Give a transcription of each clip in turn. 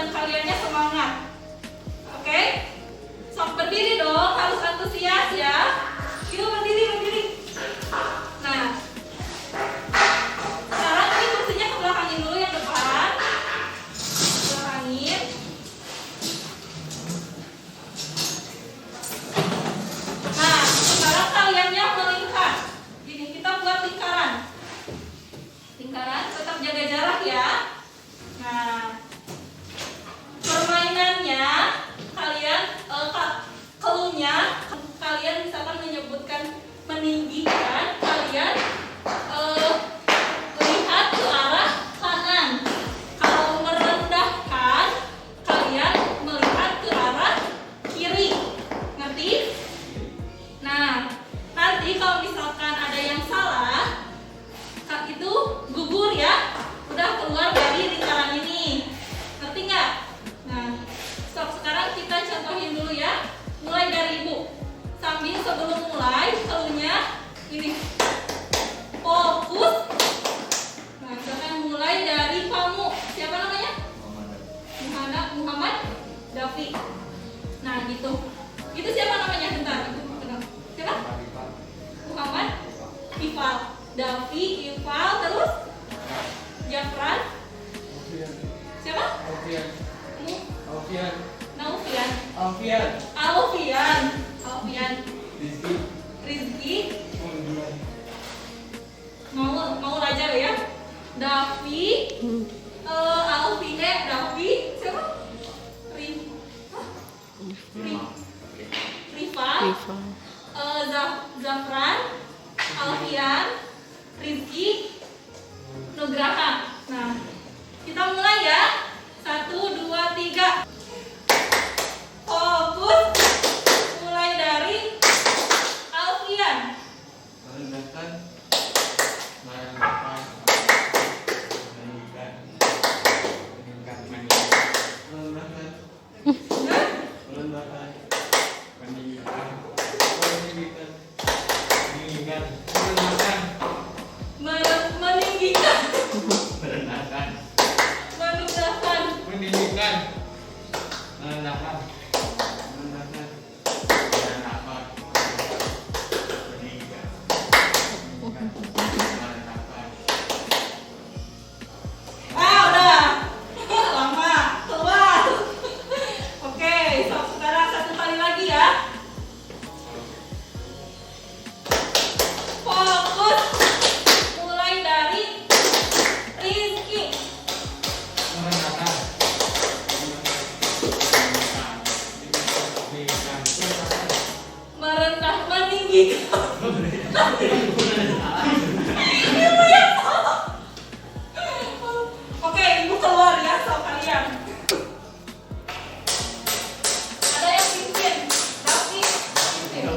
dan kaliannya semangat. Oke? Sok berdiri dong, harus antusias ya. Yuk berdiri. Nah, sekarang ini kursinya ke belakangin dulu yang depan. Belakangin. Nah, sekarang kaliannya melingkar. Gini, kita buat lingkaran. Lingkaran, tetap jaga jarak ya. Nah, permainannya kalian keluhnya kalian misalkan menyebutkan meninggikan, kalian lihat ke arah kanan. Kalau merendahkan, kalian melihat ke arah kiri. Ngerti? Nah, nanti kalau misalkan ada yang salah, itu gugur ya. Udah keluar dari lingkaran ini. Ngerti nggak? Nah, stop. Sekarang kita contohin dulu ya. Mulai dari ibu. Sambil sebelum mulai, keluhnya ini. Fokus. Nah, misalkan mulai dari kamu. Siapa namanya? Muhammad Dafi. Nah, gitu. Itu siapa namanya? Bentar, ibu kenal. Siapa? Muhammad Ifal. Dafi, Ifal, terus Jafran. Siapa? Alfian. Rizky. Mau Raja ya? Davi. Davi. Siapa? Rifal. Zafran. Alfian. Rizky. Nugraha. Nah, kita mulai ya. 1, 2, 3. Fokus. Mulai dari Alfian. Merendahkan. Oke, ibu keluar ya sama kalian. Ada yang pimpin, tapi pimpin.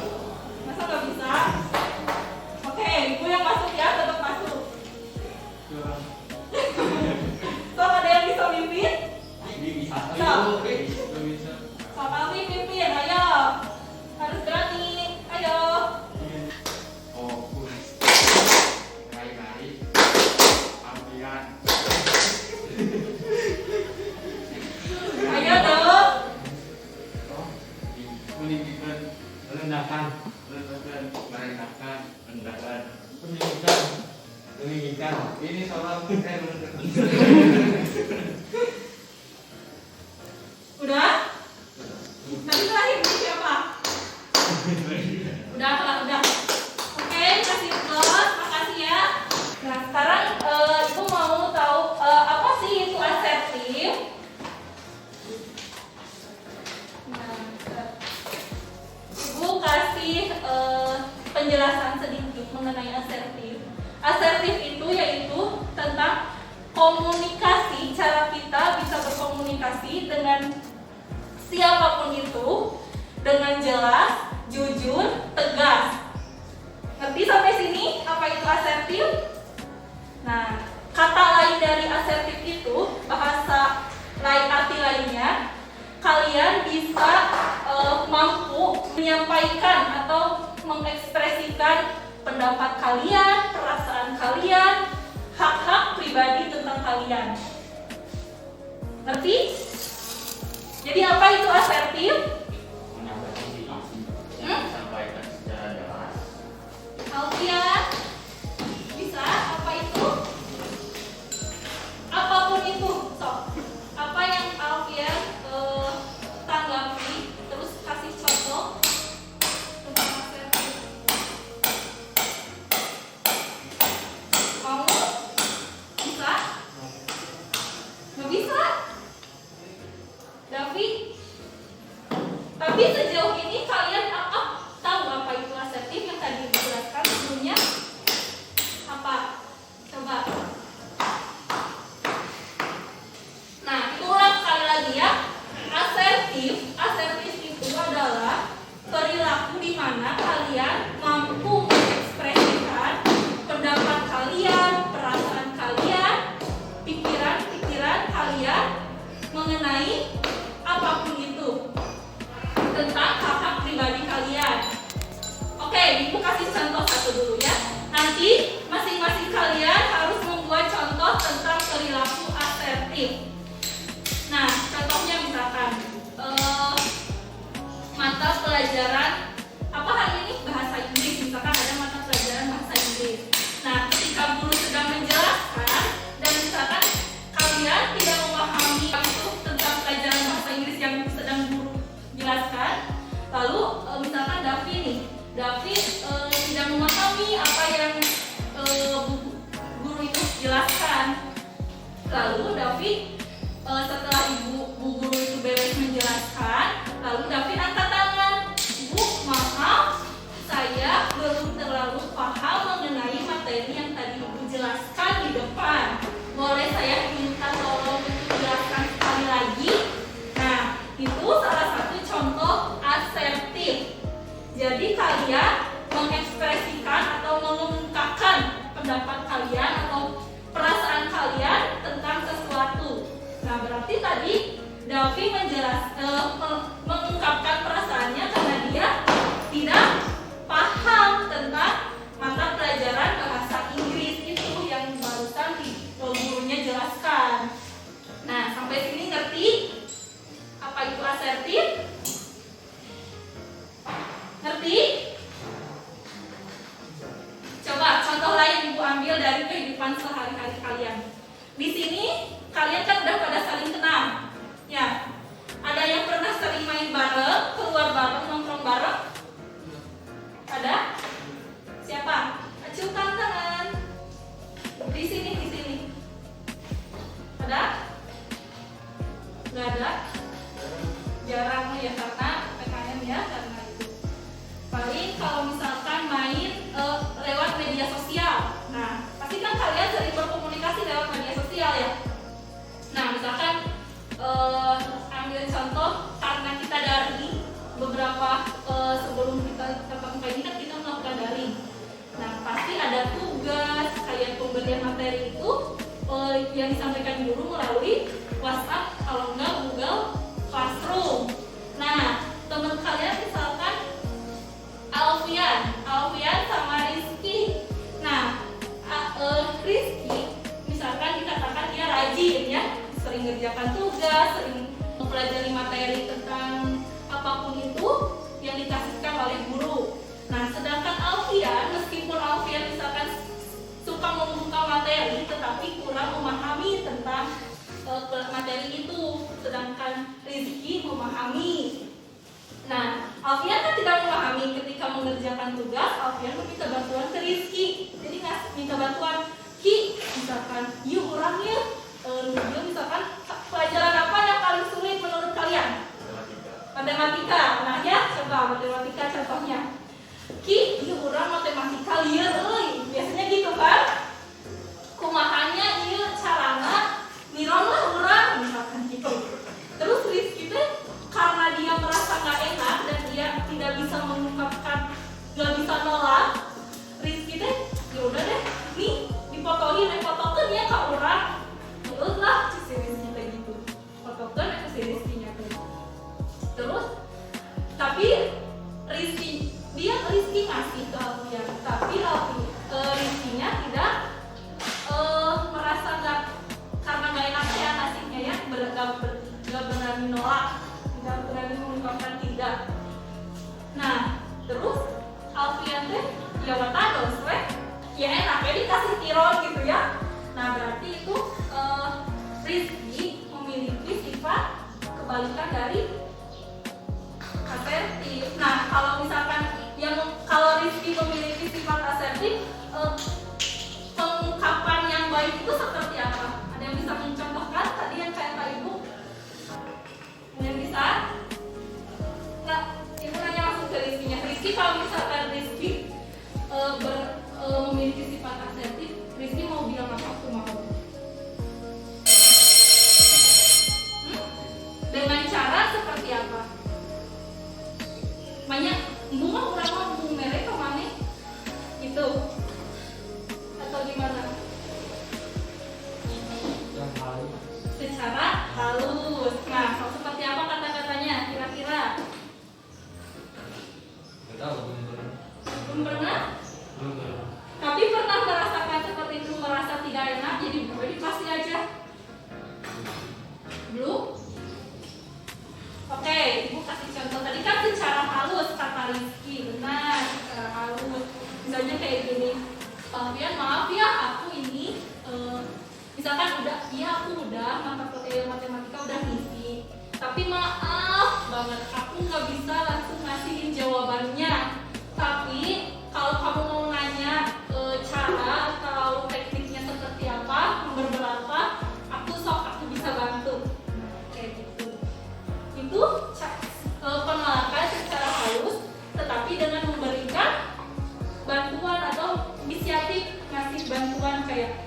Masa nggak bisa? Oke, ibu yang masuk ya, tetap masuk. So, ada yang bisa pimpin? So, kami pimpin, ayo. Harus berani, ayo. Ayo dong. Meninggikan. Ini soal Udah? Tadi terakhir ini siapa? Udah. Oke, kasih plus, makasih ya. Nah, sekarang ibu mau tahu apa sih itu asertif? Nah, ibu kasih penjelasan sedikit mengenai asertif. Asertif itu yaitu tentang komunikasi, cara kita bisa berkomunikasi dengan siapapun itu dengan jelas, jujur, tegas. Ngerti sampai sini apa itu asertif? Nah, kata lain dari asertif itu, bahasa lain arti lainnya, kalian bisa mampu menyampaikan atau mengekspresikan pendapat kalian, perasaan kalian, hak-hak pribadi tentang kalian. Ngerti? Jadi apa itu asertif? Menyampaikan situasi yang disampaikan secara jelas. Alfian, bisa? Apa itu? Apapun itu, sok. Apa yang Alfian tanggapi, terus kasih contoh tentang asertif. Kamu bisa? Nggak bisa? Davi? Tapi sejauh ini kalian tahu apa itu asertif yang tadi dijelaskan sebelumnya? Apa? Coba. Nah, itu ulang sekali lagi ya. Asertif itu adalah perilaku di mana kalian mampu mengekspresikan pendapat kalian, perasaan kalian, pikiran-pikiran kalian mengenai apapun itu tentang hak-hak pribadi kalian. Oke, Ibu kasih contoh satu dulu ya. Nanti masing-masing kalian harus membuat contoh tentang perilaku asertif. Nah, contohnya misalkan mata pelajaran apa hari ini bahasa Inggris, misalkan ada mata pelajaran bahasa Inggris. Nah, ketika guru sedang menjelaskan dan misalkan kalian tidak memahami itu tentang pelajaran bahasa Inggris yang sedang guru jelaskan, lalu misalkan Davi tidak memahami apa yang guru itu jelaskan. Lalu Davi setelah bu guru itu beres menjelaskan, lalu Davi angkat tangan, Bu, maaf, saya belum terlalu paham mengenai materi yang tadi Ibu jelaskan di depan. Boleh saya minta tolong dijelaskan sekali lagi? Nah, itu salah satu contoh asertif. Jadi kalian mengekspresikan atau mengungkapkan pendapat kalian atau perasaan kalian tentang sesuatu. Nah, berarti tadi Davi mengungkapkan perasaannya karena dia tidak paham tentang mata pelajaran bahasa Inggris itu yang barusan gurunya jelaskan. Nah, sampai sini ngerti apa itu asertif? Ngerti? Coba contoh lain Ibu ambil dari kehidupan sehari-hari kalian. Di sini kalian kan udah pada saling kenal, ya. Ada yang pernah sering main bareng, keluar bareng, nongkrong bareng? Ada? Siapa? Acukan tangan. Di sini. Ada? Nggak ada? Jarang ya karena PKM ya, karena itu. Paling kalau misalkan main lewat media sosial. Nah, pasti kan kalian sering berkomunikasi lewat media sosial ya. Nah, misalkan ambil contoh karena kita daring, beberapa sebelum kita tatap muka ini kan kita melakukan daring. Nah, pasti ada tugas kayak pemberian materi itu yang disampaikan guru melalui WhatsApp, kalau enggak Google Classroom. Nah, teman kalian misalkan Alfian sama Rizky. Nah, Rizky misalkan dikatakan dia rajin ya, sering ngerjakan tugas, sering mempelajari materi tentang apapun itu yang dikasihkan oleh guru. Nah, sedangkan Alfian, meskipun Alfian misalkan suka membuka materi, tetapi kurang memahami tentang materi itu, sedangkan Rizky memahami. Nah, Alfian kan tidak memahami ketika mengerjakan tugas, Alfian meminta bantuan ke Rizky. Jadi minta bantuan, Ki, misalkan, yuk orangnya, dia misalkan pelajaran apa yang paling sulit menurut kalian? Matematika. Nah ya, coba matematika contohnya. Ki, yuk orang matematika liar, biasanya gitu kan? Kumahannya, yuk carana, niron lah orang, misalkan gitu. Terus Rizky teh karena dia merasa nggak enak dan dia tidak bisa mengungkapkan, nggak bisa nolak, Rizky teh ya udah deh, nih dipotokin ya ke orang, lah si Rizky teh gitu, fotokan ke si Rizky-nya teh. Terus tapi Rizky ngasih ke Alfian, tapi Rizky-nya tidak merasa nggak, karena nggak enak ya ngasihnya ya, nggak berani nolak. berani mengungkapkan tidak. Nah, terus Alfian teh jawab tados weh. Ya enak ya dikasih tiron gitu ya. Nah, berarti itu Rizky memiliki sifat kebalikan dari asertif. Nah, kalau misalkan kalau Rizky memiliki sifat asertif, pengungkapan yang baik itu seperti apa? Ada yang bisa mencontohkan tadi yang kayak Kak Ibu? Ada yang bisa? Nggak, Ibu nanya langsung ke Rizky-nya. Rizky, kalau misalkan Rizky memiliki sifat asertif, Rizky mau bilang apa tuh mau? Dengan cara seperti apa? Banyak bunga urang bung merek kemana? Itu atau gimana? Secara halus. Nah, seperti apa kata-katanya kira-kira? Belum pernah? Tapi pernah merasakan seperti itu, merasa tidak enak, jadi pasti aja. Belum? Oke, Ibu kasih contoh. Tadi kan secara halus kata Rizky, benar, secara halus. Misalnya kayak gini, Alfian, maaf ya, aku ini, misalkan udah, iya aku udah matematika udah ngisi. Tapi maaf banget, aku nggak bisa langsung ngasihin jawabannya. Tapi kalau kamu mau nanya cara atau tekniknya seperti apa, nomor berapa, aku bisa bantu. Kayak gitu. Itu penolakan secara halus, tetapi dengan memberikan bantuan atau inisiatif ngasih bantuan kayak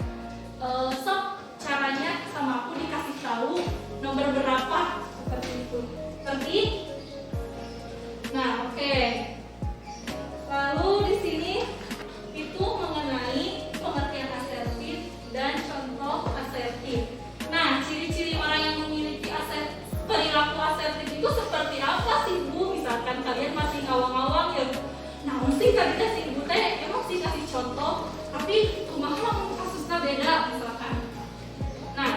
sok caranya sama aku dikasih tahu nomor berapa seperti itu. Ngerti? Nah, oke. Lalu di sini itu mengenai pengertian asertif dan contoh asertif. Nah, ciri-ciri orang yang memiliki perilaku asertif itu seperti apa sih Bu? Misalkan kalian masih ngawang-ngawang ya, nah mesti tadi kasih Ibu teh emang sih kasih contoh, tapi kumaha kasusnya beda misalkan. Nah,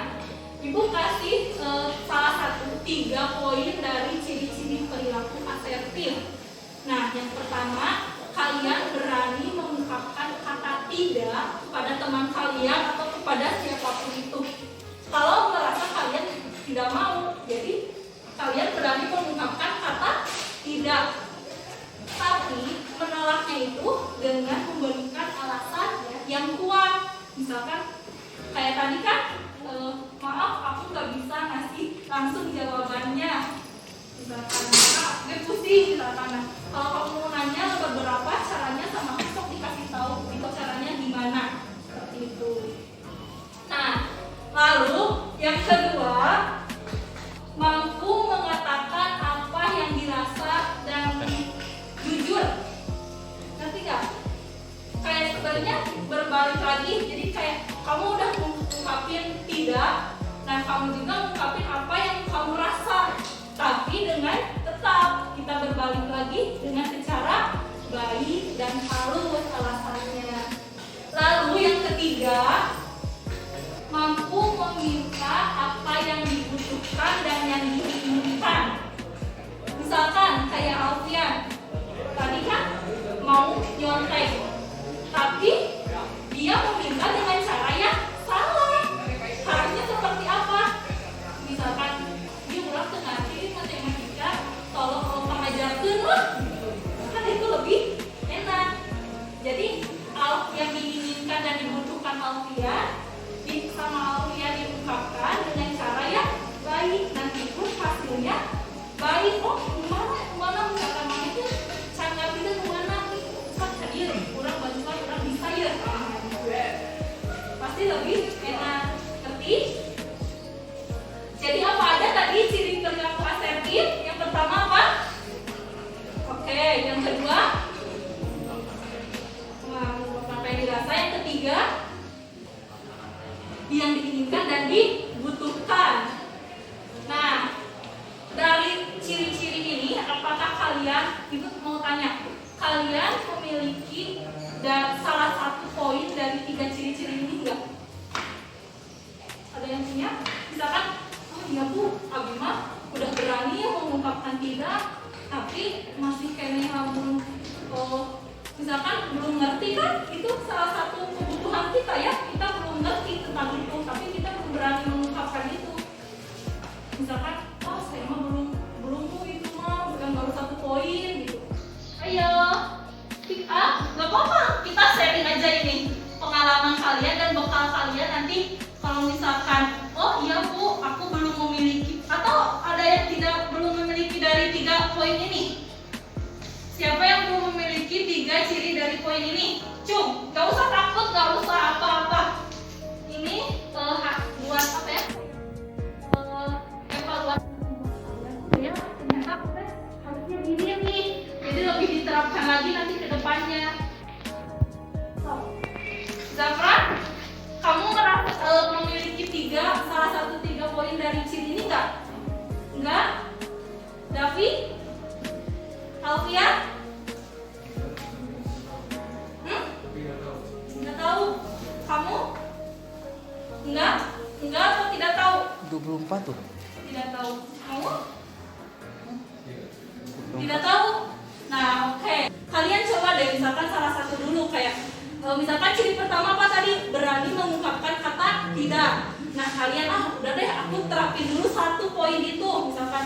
Ibu kasih salah satu 3 poin dari ciri-ciri perilaku asertif. Nah, yang pertama, kalian berani mengungkapkan kata tidak kepada teman kalian atau kepada siapapun itu. Kalau merasa kalian tidak mau, jadi kalian berani mengungkapkan kata tidak. Tapi menolaknya itu dengan memberikan alasan yang kuat. Misalkan kayak tadi kan, maaf aku nggak bisa ngasih langsung jawabannya. Misalkan, gue pusing misalkan. Kalau kamu mau nanya nomor berapa, caranya sama aku dikasih tahu. Itu caranya gimana? Seperti itu. Nah, lalu yang kedua, mampu mengatakan apa yang dirasa dan jujur. Ngerti gak? Kayak sebenarnya berbalik lagi. Jadi kayak kamu udah mengungkapin tidak, nah kamu juga mengungkapin apa yang kamu rasa. Tapi dengan tetap kita berbalik lagi dengan secara baik dan halus alasannya. Lalu yang ketiga, mampu meminta apa yang dibutuhkan dan yang diinginkan. Misalkan kayak Alfian, tadi kan mau nyontek, tapi dia meminta dengan cara yang salah. Harusnya seperti apa? Misalkan dia ulang tengah matematika, tolong pengajarkan lah, kan itu lebih enak. Jadi yang diinginkan dan dibutuhkan Alfian mengungkapkan tidak, tapi masih kayaknya belum misalkan belum ngerti kan, itu salah satu kebutuhan kita ya, kita belum ngerti tentang itu, tapi kita belum berani mengungkapkan itu. Misalkan, oh saya mah belum itu mah, baru 1 poin gitu. Ayo, pick up, gak apa-apa, kita sharing aja ini pengalaman kalian dan bekal kalian nanti kalau misalkan, oh iya Bu, aku belum memiliki, atau ada yang belum memiliki dari 3 poin ini. Siapa yang belum memiliki 3 ciri dari poin ini? Cung, gak usah takut, gak usah apa-apa. Ini buat apa ya? Evaluasi. Ya, ternyata harusnya gini nih. Jadi lebih diterapkan lagi nanti ke depannya. Zafran, kamu merasa memiliki salah satu 3 poin dari ciri ini nggak? Enggak? Davi? Alfian? Nggak tahu. Kamu? Enggak? Enggak atau tidak tahu? 24 tuh. Tidak tahu. Kamu? Tidak tahu? Nah, oke. Kalian coba deh misalkan salah satu dulu kayak misalkan ciri pertama apa tadi? Berani mengungkapkan kata tidak. Nah, kalian udah deh aku terapin dulu 1 poin itu. Misalkan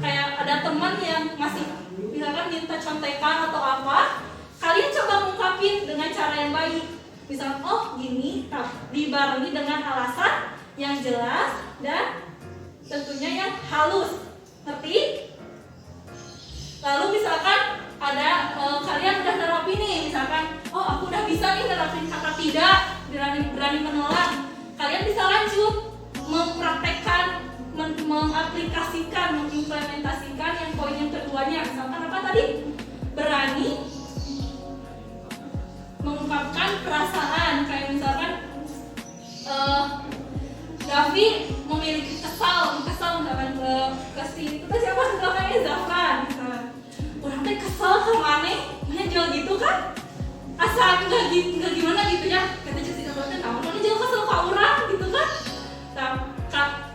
kayak ada teman yang masih misalkan minta contekan atau apa, kalian coba ngungkapin dengan cara yang baik. Misalkan, oh gini, dibarengi dengan alasan yang jelas dan tentunya yang halus. Ngerti? Lalu misalkan ada kalian udah nerapin nih, misalkan, oh aku udah bisa nih nerapin kata tidak, berani menolak. Kalian bisa lanjut mempraktekkan, mengaplikasikan, mengimplementasikan yang poin yang keduanya. Misalkan apa tadi? Berani mengungkapkan perasaan. Kayak misalkan Davi memiliki kesal misalkan ke si itu siapa misalkan Zafran misalkan. Orang teh kesal sama aneh, jual gitu kan? Asal nggak gimana gitu ya. Kata si Zafran teh naon jual kesel ke orang gitu kan?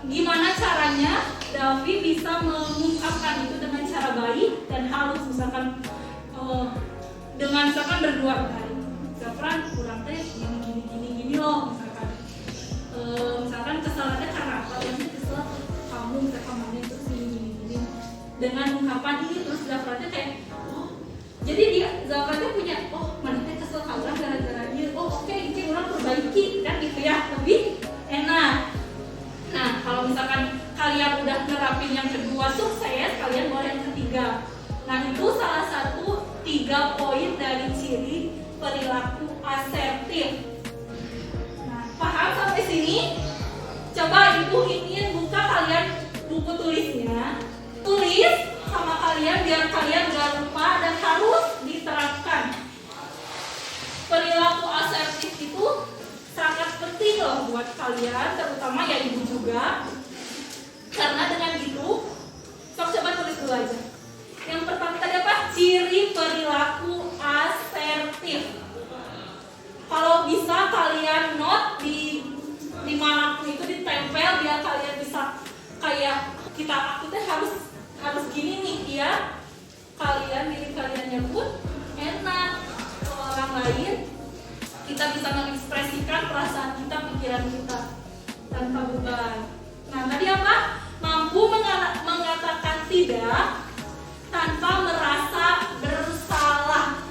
Gimana caranya Davi bisa mengungkapkan itu dengan cara baik dan halus, misalkan dengan misalkan berdua kali. Zafran kurang teh gini loh misalkan kesalannya karena apa? Yang kesel kamu misalkan mana itu gini. Dengan ungkapan ini terus Zafrannya kayak jadi dia Zafrannya punya mana teh kesel kamu gara-gara dia. Oke, ini orang perbaiki kan gitu ya, lebih enak. Nah, kalau misalkan kalian udah nerapin yang kedua sukses, kalian boleh yang ketiga. Nah, itu salah satu 3 poin dari ciri perilaku asertif. Nah, paham sampai sini? Coba ibu ingin buka kalian buku tulisnya, tulis sama kalian biar kalian gak lupa dan harus diterapkan. Perilaku asertif itu sangat penting loh buat kalian, terutama ya ibu juga. Karena dengan itu, coba tulis dulu aja. Yang pertama tadi apa? Ciri perilaku asertif. Kalau bisa kalian note di manapun itu ditempel biar kalian bisa kayak aku teh harus gini nih ya. Diri kaliannya pun enak ke orang lain. Kita bisa mengekspresikan perasaan kita, pikiran kita tanpa beban. Nah, tadi apa? Mampu mengatakan tidak tanpa merasa bersalah.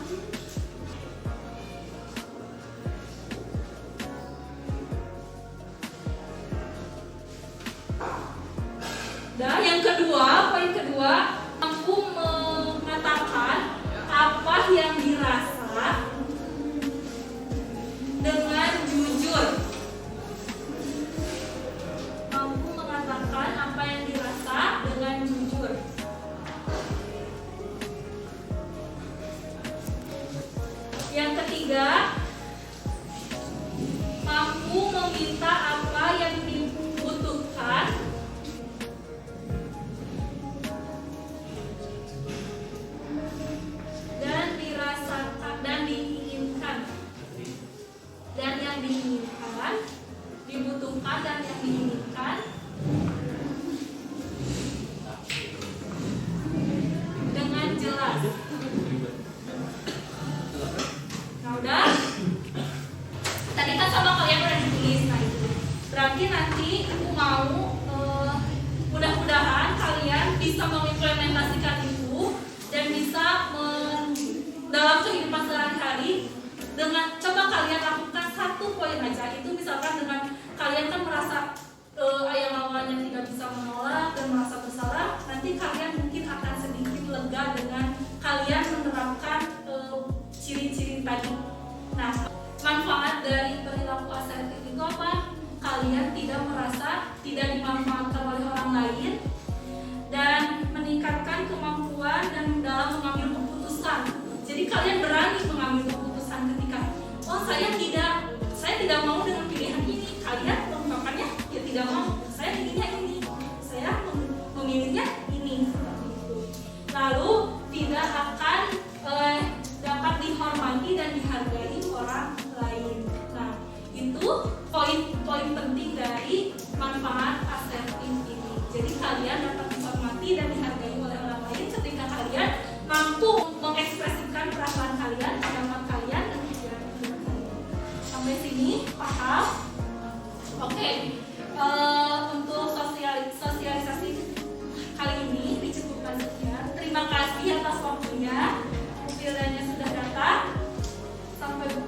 Dan yang kedua, poin kedua, mampu mengatakan apa yang dirasa dengan jujur. Mampu mengatakan apa yang dirasa dengan jujur. Yang ketiga, mampu meminta apa yang dibutuhkan mau mudah-mudahan kalian bisa mengimplementasikan itu dan bisa dalam kehidupan sehari-hari dengan coba kalian lakukan satu poin aja. Itu misalkan dengan kalian kan merasa ayah lawannya tidak bisa menolak dan merasa bersalah, nanti kalian mungkin akan sedikit lega dengan kalian menerapkan ciri-ciri tadi. Nah, manfaat dari perilaku asertif itu apa? Kalian tidak merasa tidak dimanfaatkan oleh orang lain dan meningkatkan kemampuan dan dalam mengambil keputusan. Jadi kalian berani mengambil keputusan ketika saya tidak mau dengan pilihan ini. Kalian mengungkapkannya ya tidak mau. Saya pilihnya ini. Saya memilihnya ini, seperti itu. Lalu tidak akan dapat dihormati dan dihargai orang lain. Nah, itu poin-poin penting dari manfaat asertif ini. Jadi kalian dapat dihormati dan dihargai oleh orang lain ketika kalian mampu mengekspresikan perasaan kalian, pendapat kalian, dan pikiran kalian. Sampai sini paham? Oke. Untuk sosialisasi kali ini dicukupkan sekian. Terima kasih atas waktunya. Filenya sudah datang. Sampai bertemu.